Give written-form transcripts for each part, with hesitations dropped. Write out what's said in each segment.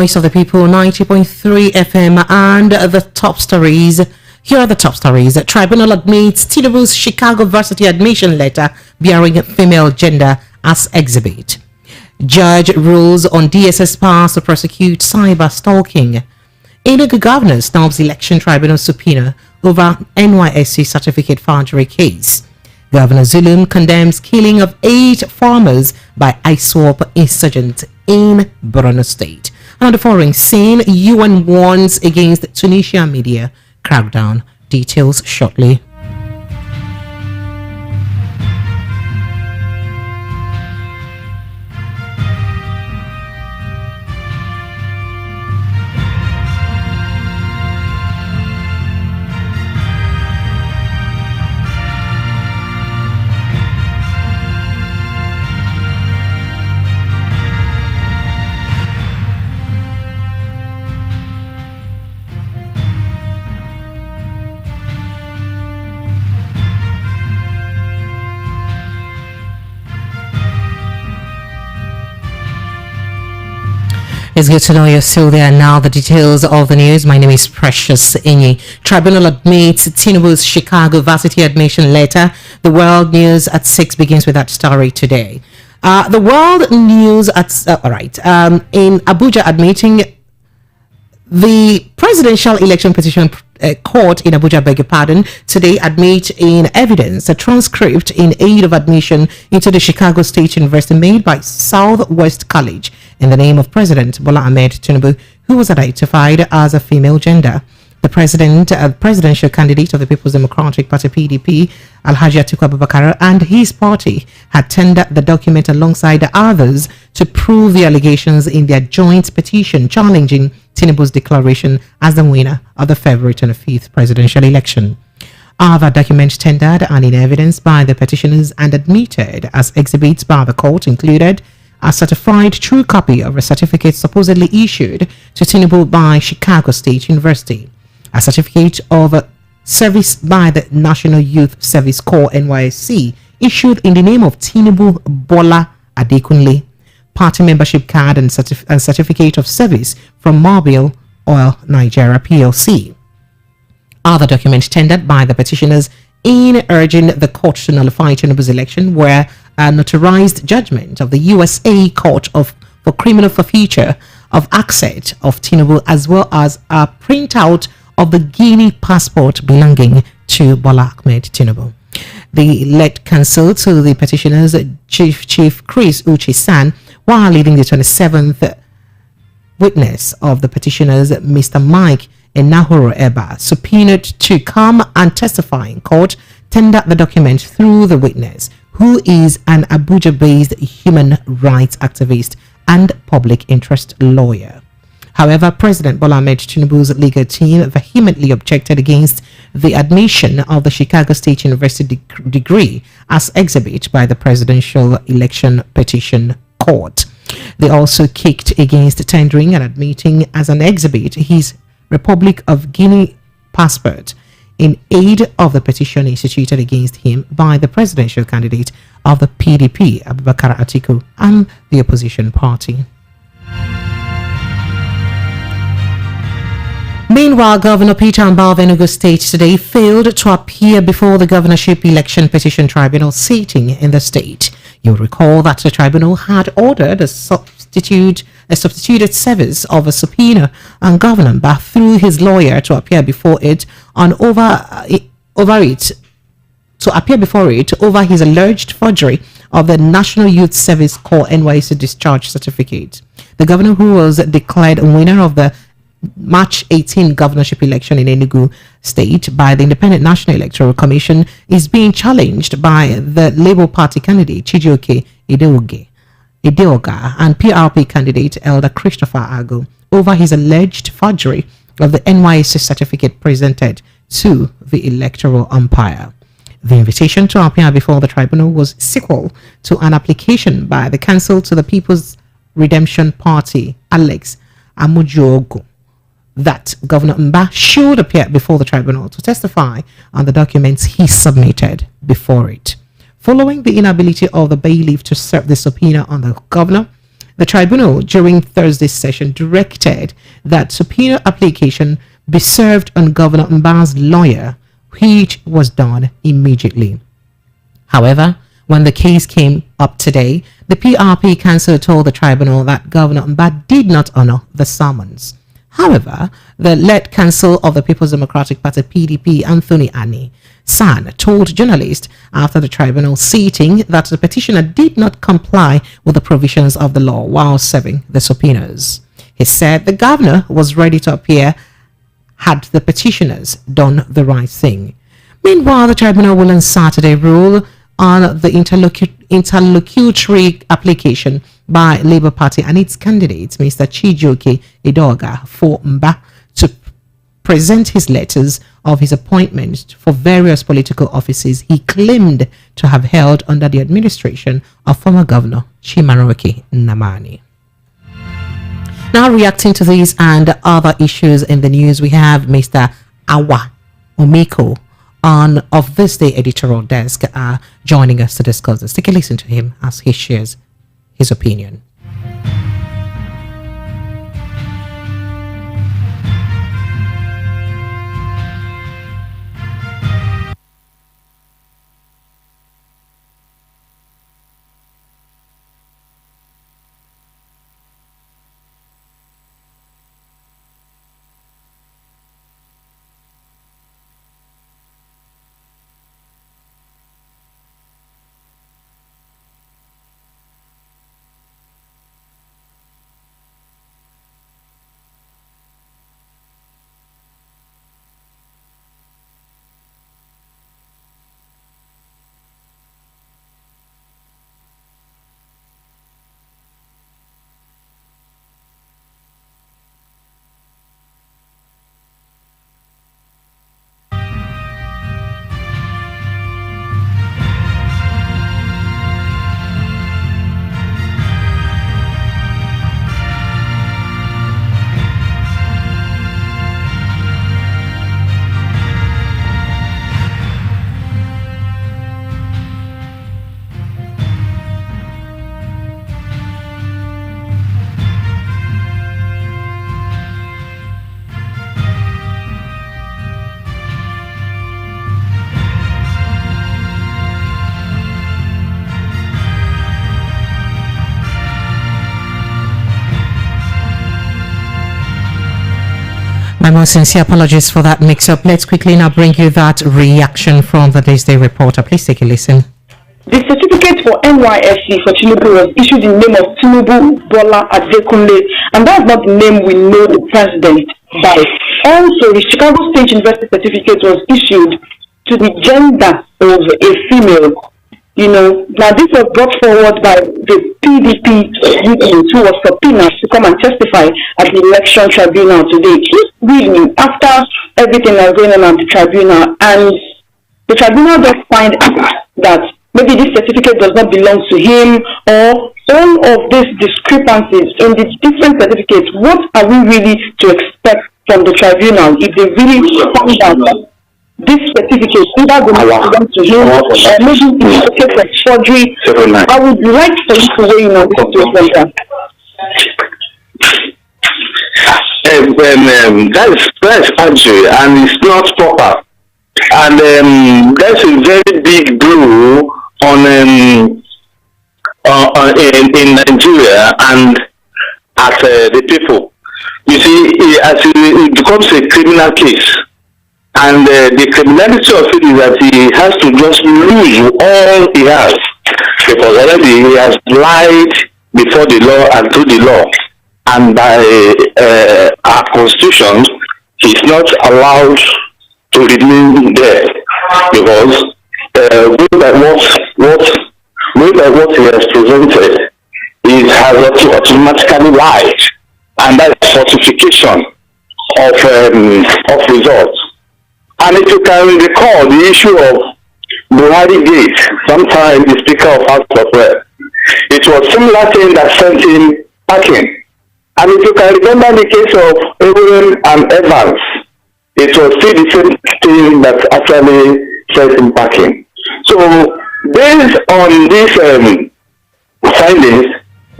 Voice of the People, 90.3 FM, and the top stories. Here are the top stories. The Tribunal admits Tinubu's Chicago Varsity admission letter bearing female gender as exhibit. Judge rules on DSS powers to prosecute cyber stalking. Enugu governor snubs election tribunal subpoena over NYSC certificate forgery case. Governor Zulum condemns killing of 8 farmers by ISWAP insurgents in Borno State. On the foreign scene, UN warns against Tunisia media crackdown. Details shortly. It's good to know you're still there. Now the details of the news. My name is Precious Inyi. Tribunal admits Tinubu's Chicago Varsity admission letter. The World News at 6 begins with that story today. The World News at in Abuja admitting the presidential election petition court in Abuja, beg your pardon, today admit in evidence a transcript in aid of admission into the Chicago State University made by Southwest College in the name of President Bola Ahmed Tinubu, who was identified as a female gender. The presidential candidate of the People's Democratic Party (PDP), Alhaji Atiku Abubakar, and his party had tendered the document alongside the others to prove the allegations in their joint petition challenging Tinubu's declaration as the winner of the February 25th presidential election. Other documents tendered and in evidence by the petitioners and admitted as exhibits by the court included a certified true copy of a certificate supposedly issued to Tinubu by Chicago State University, a certificate of service by the National Youth Service Corps (NYSC) issued in the name of Tinubu Bola Adekunle, party membership card and certificate of service from Mobil Oil Nigeria PLC. Other documents tendered by the petitioners in urging the court to nullify Tinubu's election were a notarized judgment of the USA Court for Criminal Forfeiture of asset of Tinubu, as well as a printout of the Guinea passport belonging to Bola Ahmed Tinubu. The led counsel to the petitioners, Chief Chris Uche-San, while leading the 27th witness of the petitioners, Mr. Mike Enahoro Eba, subpoenaed to come and testify in court, tendered the document through the witness, who is an Abuja-based human rights activist and public interest lawyer. However, President Bola Ahmed Tinubu's legal team vehemently objected against the admission of the Chicago State University degree as exhibit by the Presidential Election Petition Court. They also kicked against tendering and admitting as an exhibit his Republic of Guinea passport in aid of the petition instituted against him by the presidential candidate of the PDP, Abubakar Atiku, and the opposition party. Meanwhile, Governor Peter Mbah of Enugu State today failed to appear before the governorship election petition tribunal sitting in the state. You'll recall that the tribunal had ordered a substituted service of a subpoena on Governor Mbah through his lawyer to appear before it over his alleged forgery of the National Youth Service Corps NYSC discharge certificate. The governor, who was declared winner of the March 18 governorship election in Enugu State by the Independent National Electoral Commission, is being challenged by the Labour Party candidate Chijioke Ideoga and PRP candidate Elder Christopher Ago over his alleged forgery of the NYSC certificate presented to the electoral umpire. The invitation to appear before the tribunal was sequel to an application by the council to the People's Redemption Party, Alex Amujogo, that Governor Mbah should appear before the tribunal to testify on the documents he submitted before it. Following the inability of the bailiff to serve the subpoena on the governor, The tribunal, during Thursday's session, directed that subpoena application be served on Governor Mba's lawyer, which was done immediately. However, when the case came up today, the PRP council told the tribunal that Governor Mba did not honor the summons. However, the lead counsel of the People's Democratic Party PDP, Anthony Ani San, told journalists after the tribunal sitting that the petitioner did not comply with the provisions of the law while serving the subpoenas. He said the governor was ready to appear had the petitioners done the right thing. Meanwhile, the tribunal will on Saturday rule on the interlocutory application by Labour Party and its candidate, Mr. Chijioke Edoga, for Mba to present his letters of his appointment for various political offices he claimed to have held under the administration of former Governor Chimaroke Nnamani. Now, reacting to these and other issues in the news, we have Mr. Awa Omiko of This Day editorial desk joining us to discuss this. Take a listen to him as he shares his opinion. My most sincere apologies for that mix-up. Let's quickly now bring you that reaction from the This Day reporter. Please take a listen. The certificate for NYSC for Tinubu was issued in the name of Tinubu Bola Adekunle, and that's not the name we know the president by. Also, the Chicago State University certificate was issued to the gender of a female. You know, now this was brought forward by the PDP youth who was subpoenaed to come and testify at the election tribunal today. Really, after everything that's going on at the tribunal, and the tribunal does find that maybe this certificate does not belong to him, or all of these discrepancies in the different certificates, what are we really to expect from the tribunal if they really find out this certificate either belong to him or maybe it's okay for forgery? I would like for you to weigh in on this situation. That's actually, and it's not proper. And that's a very big blow on in Nigeria and at the people. You see, as it becomes a criminal case, and the criminality of it is that he has to just lose all he has, because already he has lied before the law and through the law, and by our constitution, he's not allowed to remain there, because going by what he has presented, he has automatically lied, and that is fortification of results. And if you can recall the issue of Buhari Gate, sometime the Speaker of House of Rep, it was similar thing that sent him packing. And if you can remember the case of Aaron and Evans, it was still the same thing that actually sent him packing. So based on these findings,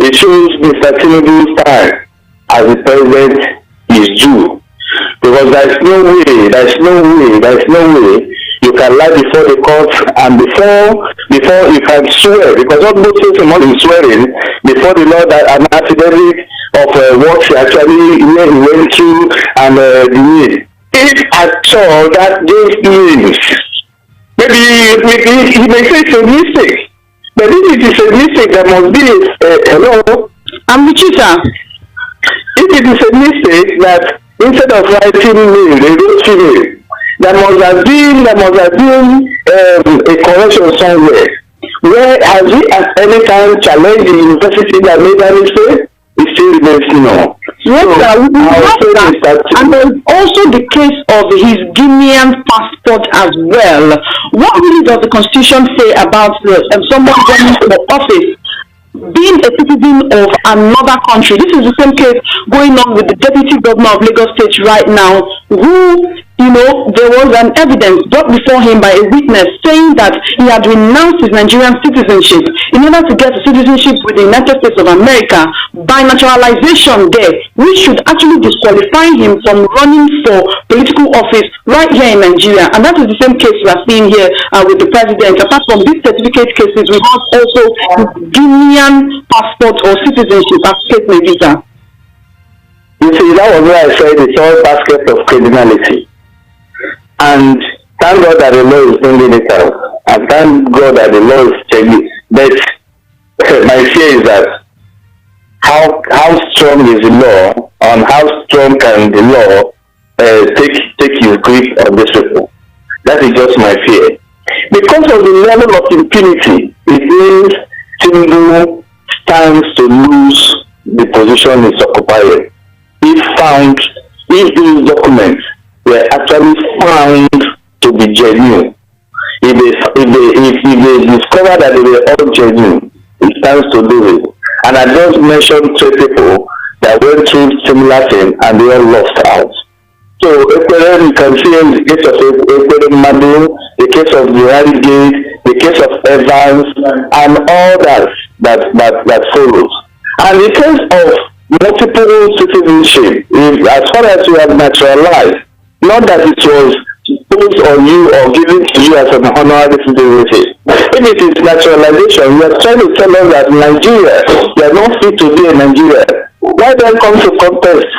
it shows Mr. Tinubu's time as the president is due. Because there's no way you can lie before the court and before you can swear, because all those things is swearing before the Lord an affidavit of what he actually went through and the way. If at all that those means, maybe he may say it's a mistake, but if it is a mistake, there must be hello. I'm with you, sir. If it is a mistake that instead of writing male, they wrote female, there must have been a correction somewhere. Where has he at any time challenged the university that made that mistake? It still remains no. Yes, sir. And there's also the case of his Guinean passport as well. What really does the Constitution say about someone running for office being a citizen of another country? This is the same case going on with the Deputy Governor of Lagos State right now, who, there was an evidence brought before him by a witness saying that he had renounced his Nigerian citizenship in order to get a citizenship with the United States of America by naturalization there, which should actually disqualify him from running for political office right here in Nigeria. And that is the same case we are seeing here with the president. Apart from these certificate cases, we have also Guinean passport or citizenship as case may be. You see, that was why I said it's all basket of criminality. And thank God that the law is bringing it out. And thank God that the law is changing. But my fear is that how strong is the law, and how strong can the law take his grip on this people? That is just my fear. Because of the level of impunity, it means Tinubu stands to lose the position he's occupying. If these documents were actually found to be genuine, if they discover that they were all genuine, it stands to lose it. And I just mentioned 3 people that went through similar thing and they all lost out. So you can see in the case of Madu, the case of the Gate, the case of Evans, and all that follows. And the case of multiple citizenship, as far as you have naturalized, not that it was imposed on you or given to you as an honorary citizenship. If it is naturalization, you are trying to tell us that Nigeria, you are not fit to be in Nigeria. Why then come to contest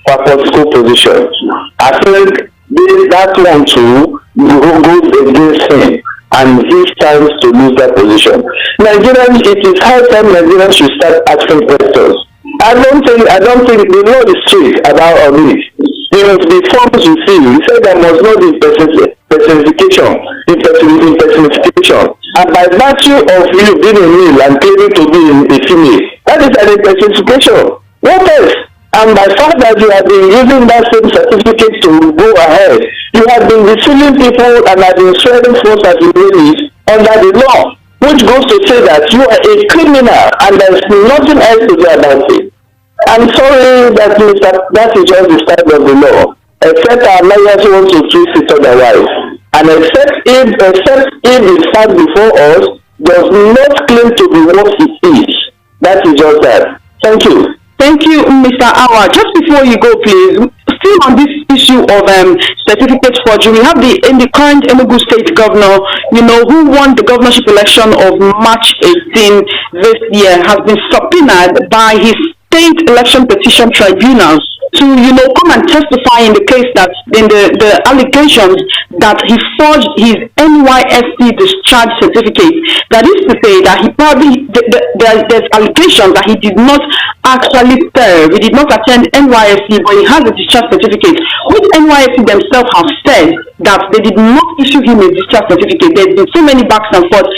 for political position? I think that one too goes against him, and he stands to lose that position. Nigerians, it is high time Nigerians should start asking questions. I don't think the law is strict about all this. The forms you see, you say there must not be personification. And by virtue of you being a male and claiming to be a female, that is an personification. What else? And by fact that you have been using that same certificate to go ahead, you have been deceiving people and have been swearing false affidavits under the law, which goes to say that you are a criminal and there is nothing else to do about it. I'm sorry that that is just the style of the law, except our lawyers want to twist it otherwise. And except if the fact before us does not claim to be what it is. That is just that. Thank you. Thank you, Mr. Awa. Just before you go, please, still on this issue of certificate forgery, we have the current Enugu State Governor, who won the governorship election of March 18 this year, has been subpoenaed by his State Election Petition Tribunal to, come and testify in the case that, in the allegations that he forged his NYSC discharge certificate. That is to say that he probably, there's allegations that he did not actually serve, he did not attend NYSC, but he has a discharge certificate, which NYSC themselves have said that they did not issue him a discharge certificate. There's been so many back and forth.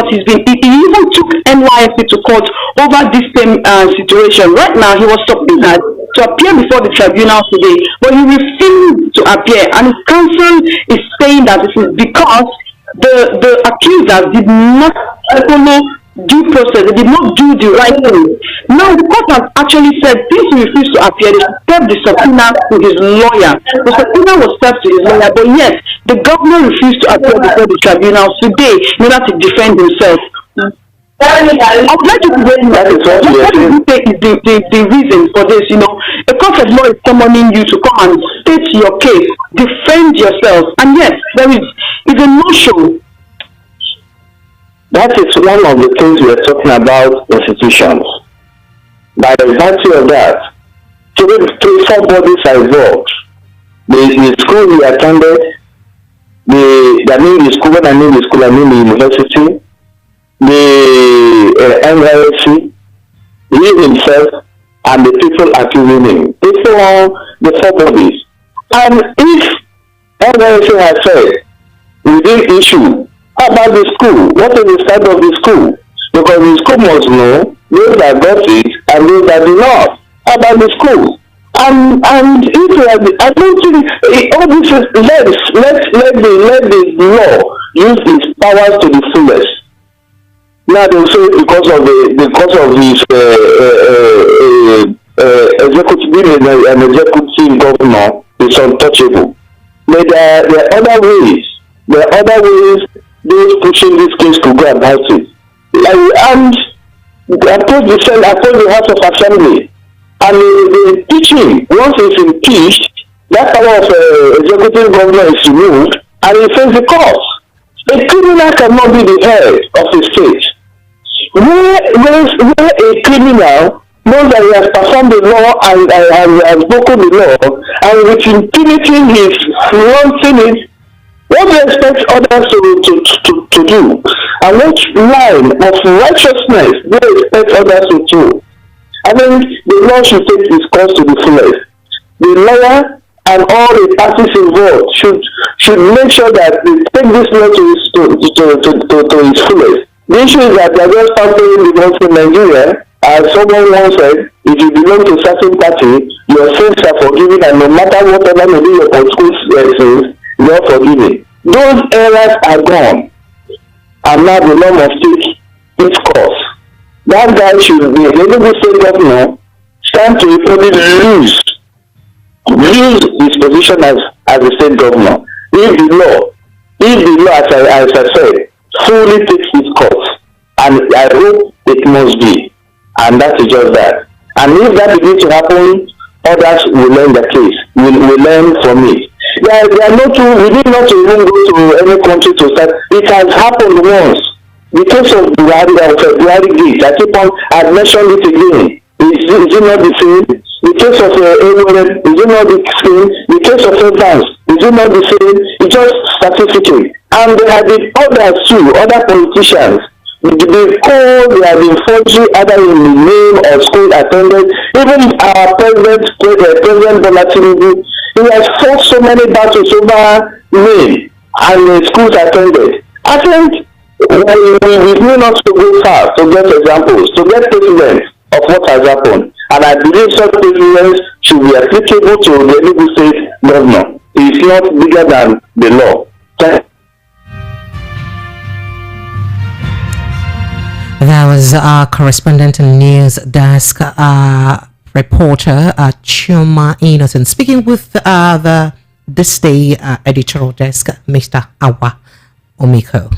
He even took NYSC to court over this same situation. Right now, he was subpoenaed to appear before the tribunal today, but he refused to appear, and his counsel is saying that this is because the accusers did not follow due process, they did not do the right thing. Now the court has actually said since he refused to appear, they served the subpoena to his lawyer. The subpoena was served to his lawyer, but yet the governor refused to appear before the tribunal today in order to defend himself. I would like to explain that is what you say is the reason for this. A court of law is summoning you to come and state your case, defend yourself, and yes, there is a no-show. That is one of the things we are talking about institutions. By virtue of that, three, four bodies are involved. The school we attended, I mean the university, the NYSC, he himself, and the people accusing him. These are the four bodies. And if NYSC has said, we didn't issue, how about the school? What is the state of the school? Because the school must know those that got it and those that did not. How about the school? And if I don't think all this is let the law use its powers to the fullest. Now they say because of his executive being an executive governor is untouchable. But there are other ways. There are other ways those pushing this case to go about it. And I told the House of Assembly, and the impeaching, once it's impeached, that power of executive governor is removed, and he faces the court. A criminal cannot be the head of a state. Where a criminal knows that he has performed the law and has broken the law, and with impunity he's flaunting it, what do you expect others to do? And what line of righteousness do you expect others to do? I mean, the law should take its course to the fullest. The lawyer and all the parties involved should make sure that they take this law to its fullest. The issue is that they are just pampering the laws in Nigeria. As someone once said, if you belong to a certain party, your sins are forgiven, and no matter whatever may be your political sins, you are forgiven. Those errors are gone, and now the law must take its course. That guy should be able to say governor, stand to probably lose his position as a state governor. If the law, as I said, fully takes its course, and I hope it must be, and that is just that. And if that begins to happen, others will learn the case, will learn from it. There are no two, we need not even go to any country to start. It has happened once. The case of Buhari Gate, I keep on, I've mentioned it again. Is it not the same? The case of Enugu, is it not the same? The case of Evans, is it not the same? It's just statistically. And there have been others too, other politicians. They have been forging either in the name of school attended. Even our President Bola Tinubu, he has fought so many battles over name and schools attended. I think we need not to go far to get examples, to get precedents of what has happened. And I believe such precedents should be applicable to the Enugu State governor. It's not bigger than the law. That was our correspondent and news desk reporter Chioma Innocent speaking with this day editorial desk, Mr. Awa Omiko.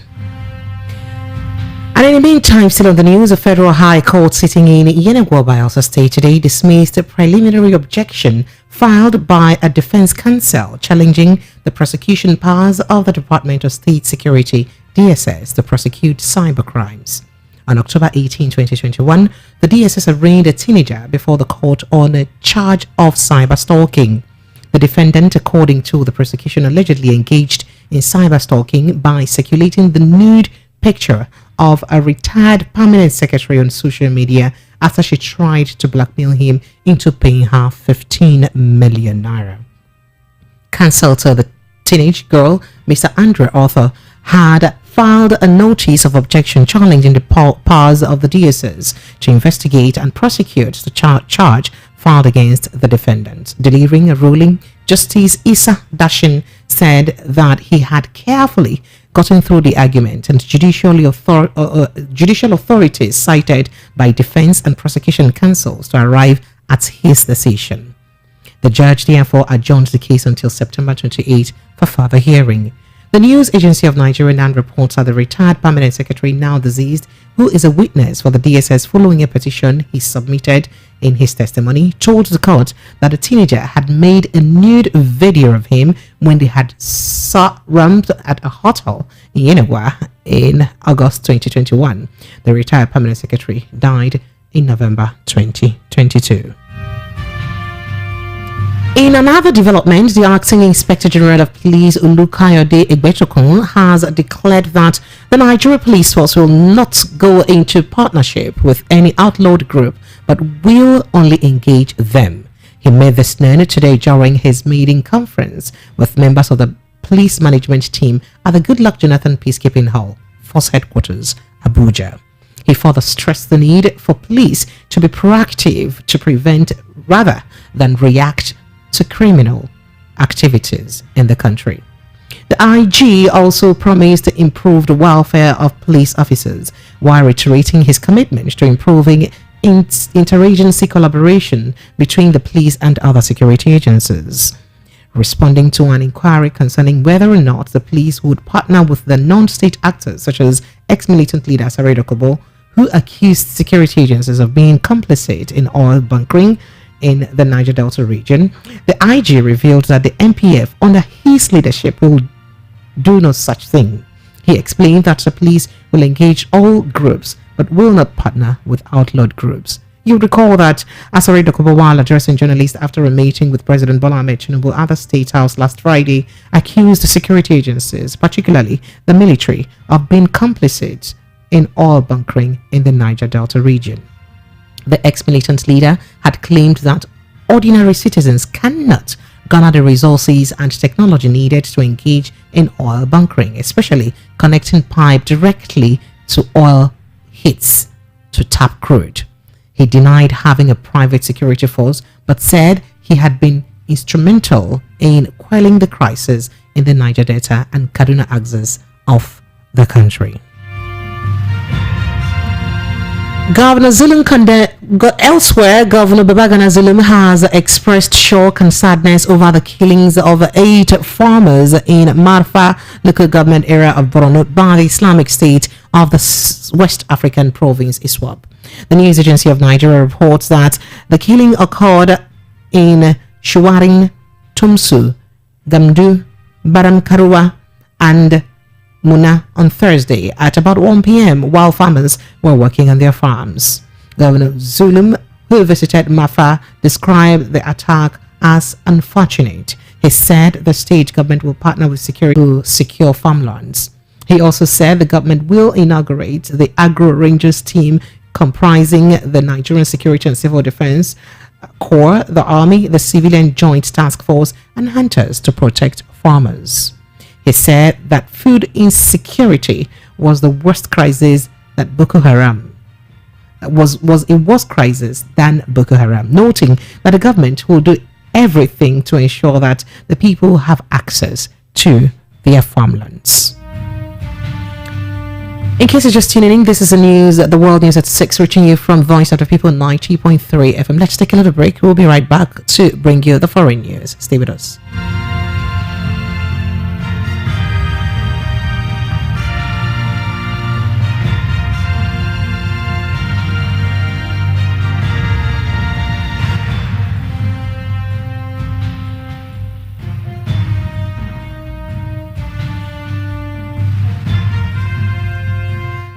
And in the meantime, still on the news, a federal high court sitting in Enugu, Bayelsa State today dismissed a preliminary objection filed by a defense counsel challenging the prosecution powers of the Department of State Security, DSS, to prosecute cybercrimes. On October 18, 2021, the DSS arraigned a teenager before the court on a charge of cyber stalking. The defendant, according to the prosecution, allegedly engaged in cyber stalking by circulating the nude picture of a retired permanent secretary on social media after she tried to blackmail him into paying her 15 million naira. Counsel to the teenage girl, Mr. Andre Arthur, had filed a notice of objection challenging the powers of the DSS to investigate and prosecute the charge filed against the defendant. Delivering a ruling, Justice Issa Dashin said that he had carefully gotten through the argument and judicial authorities cited by defense and prosecution counsels to arrive at his decision. The judge therefore adjourned the case until September 28 for further hearing. The news agency of Nigeria now reports that the retired permanent secretary, now deceased, who is a witness for the DSS following a petition he submitted in his testimony, told the court that the teenager had made a nude video of him when they had rummed at a hotel in Enugu in August 2021. The retired permanent secretary died in November 2022. In another development, the acting Inspector General of Police Olukayode Egbetokun has declared that the Nigeria Police Force will not go into partnership with any outlawed group but will only engage them. He made this known today during his meeting conference with members of the police management team at the Goodluck Jonathan Peacekeeping Hall, Force Headquarters, Abuja. He further stressed the need for police to be proactive to prevent rather than react to criminal activities in the country. The IG also promised improved welfare of police officers while reiterating his commitment to improving interagency collaboration between the police and other security agencies. Responding to an inquiry concerning whether or not the police would partner with the non-state actors such as ex-militant leader Sare Dokubo, who accused security agencies of being complicit in oil bunkering in the Niger Delta region, the IG revealed that the MPF under his leadership will do no such thing. He explained that the police will engage all groups but will not partner with outlawed groups. You recall that Asare Dokubo, while addressing journalists after a meeting with President Bola Ahmed Tinubu at the State House last Friday, accused the security agencies, particularly the military, of being complicit in oil bunkering in the Niger Delta region. The ex-militant leader had claimed that ordinary citizens cannot garner the resources and technology needed to engage in oil bunkering, especially connecting pipe directly to oil hits to tap crude. He denied having a private security force, but said he had been instrumental in quelling the crisis in the Niger Delta and Kaduna axis of the country. Governor Zulum elsewhere, Governor Babagana Zulum has expressed shock and sadness over the killings of 8 farmers in Marfa local government area of Borno by the Islamic State of the West African province ISWAP. The news agency of Nigeria reports that the killing occurred in Shuwarin, Tumsu, Gamdu, Baramkarua, and Muna on Thursday at about 1 p.m. while farmers were working on their farms. Governor Zulum, who visited Mafa, described the attack as unfortunate. He said the state government will partner with security to secure farmlands. He also said the government will inaugurate the Agro Rangers team comprising the Nigerian Security and Civil Defense Corps, the Army, the Civilian Joint Task Force, and hunters to protect farmers. He said that food insecurity was the worst crisis that Boko Haram was a worse crisis than Boko Haram, noting that the government will do everything to ensure that the people have access to their farmlands. In case you're just tuning in, this is the news, the world news at 6, reaching you from Voice of the People 90.3 FM. Let's take a little break. We'll be right back to bring you the foreign news. Stay with us.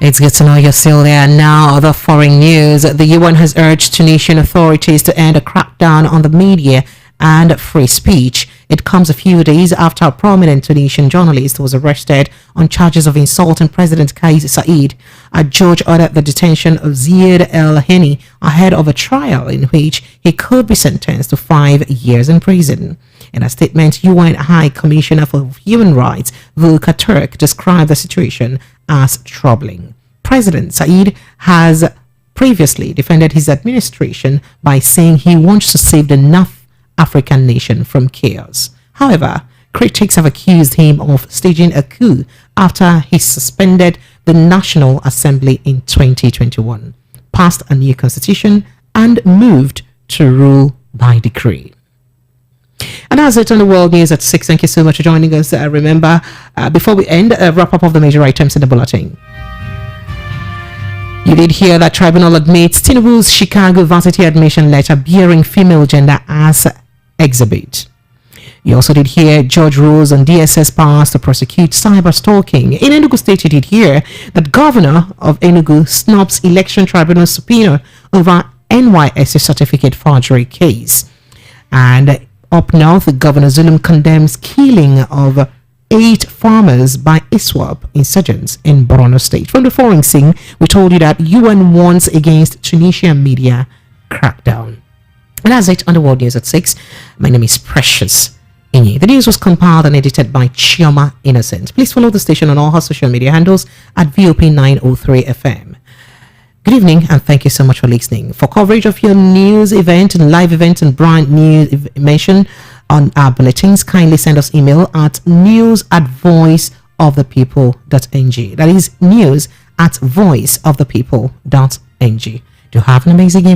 It's good to know you're still there. Now, the foreign news. The UN has urged Tunisian authorities to end a crackdown on the media and free speech. It comes a few days after a prominent Tunisian journalist was arrested on charges of insulting President Kais Saied. A judge ordered the detention of Ziad El Heni ahead of a trial in which he could be sentenced to 5 years in prison. In a statement, UN High Commissioner for Human Rights Volker Turk described the situation as troubling. President Saied has previously defended his administration by saying he wants to save the North African nation from chaos. However, critics have accused him of staging a coup after he suspended the National Assembly in 2021, passed a new constitution, and moved to rule by decree. And that's it on the world news at 6. Thank you so much for joining us. Remember, before we end, a wrap up of the major items in the bulletin. You did hear that Tribunal admits Tinubu's Chicago varsity admission letter bearing female gender as exhibit. You also did hear Judge rules on DSS powers to prosecute cyber stalking. In Enugu State, you did hear that Governor of Enugu snubs Election Tribunal subpoena over NYSC certificate forgery case. And up north, Governor Zulum condemns killing of 8 farmers by ISWAP insurgents in Borno State. From the foreign scene, we told you that UN warns against Tunisian media crackdown. And that's it on the world news at 6. My name is Precious Inye. The news was compiled and edited by Chioma Innocent. Please follow the station on all our social media handles at VOP 903 FM. Good evening and thank you so much for listening. For coverage of your news event and live event and brand new mention on our bulletins, kindly send us email at news@voiceofthepeople.ng. That is news@voiceofthepeople.ng. Do have an amazing evening.